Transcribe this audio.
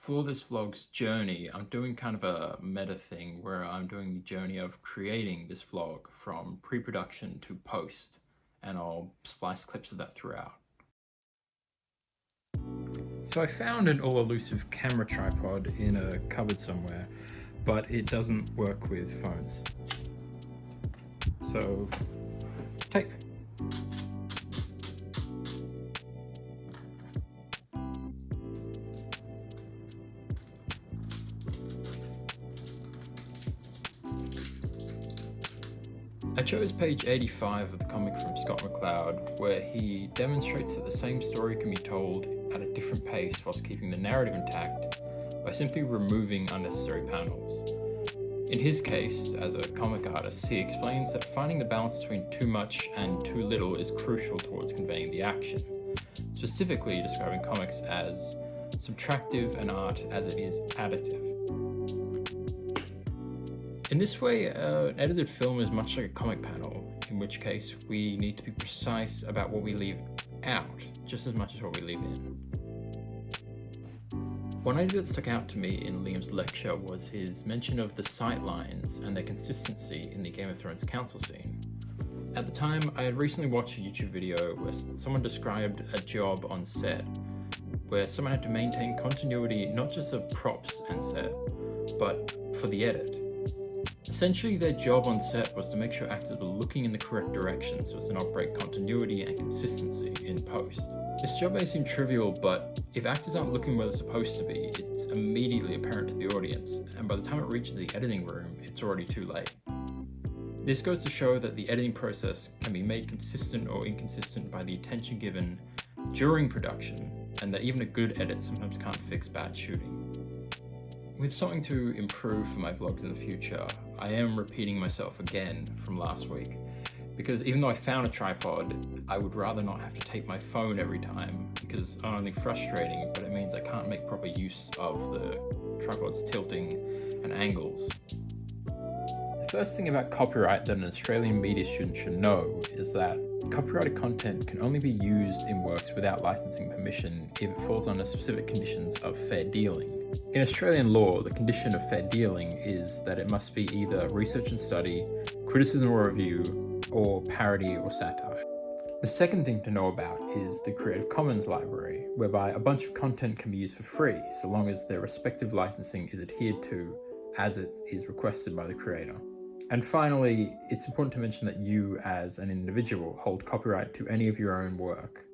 For this vlog's journey, I'm doing kind of a meta thing where I'm doing the journey of creating this vlog from pre-production to post, and I'll splice clips of that throughout. So I found an all-elusive camera tripod in a cupboard somewhere, but it doesn't work with phones. So, tape. I chose page 85 of the comic from Scott McCloud, where he demonstrates that the same story can be told at a different pace whilst keeping the narrative intact by simply removing unnecessary panels. In his case, as a comic artist, he explains that finding the balance between too much and too little is crucial towards conveying the action, specifically describing comics as subtractive and art as it is additive. In this way, an edited film is much like a comic panel, in which case we need to be precise about what we leave out, just as much as what we leave in. One idea that stuck out to me in Liam's lecture was his mention of the sight lines and their consistency in the Game of Thrones council scene. At the time, I had recently watched a YouTube video where someone described a job on set, where someone had to maintain continuity not just of props and set, but for the edit. Essentially, their job on set was to make sure actors were looking in the correct direction so as to not break continuity and consistency in post. This job may seem trivial, but if actors aren't looking where they're supposed to be, it's immediately apparent to the audience, and by the time it reaches the editing room, it's already too late. This goes to show that the editing process can be made consistent or inconsistent by the attention given during production, and that even a good edit sometimes can't fix bad shooting. With something to improve for my vlogs in the future, I am repeating myself again from last week, because even though I found a tripod, I would rather not have to tape my phone every time, because it's not only frustrating, but it means I can't make proper use of the tripod's tilting and angles. The first thing about copyright that an Australian media student should know is that copyrighted content can only be used in works without licensing permission if it falls under specific conditions of fair dealing. In Australian law, the condition of fair dealing is that it must be either research and study, criticism or review, or parody or satire. The second thing to know about is the Creative Commons library, whereby a bunch of content can be used for free so long as their respective licensing is adhered to as it is requested by the creator. And finally, it's important to mention that you as an individual hold copyright to any of your own work,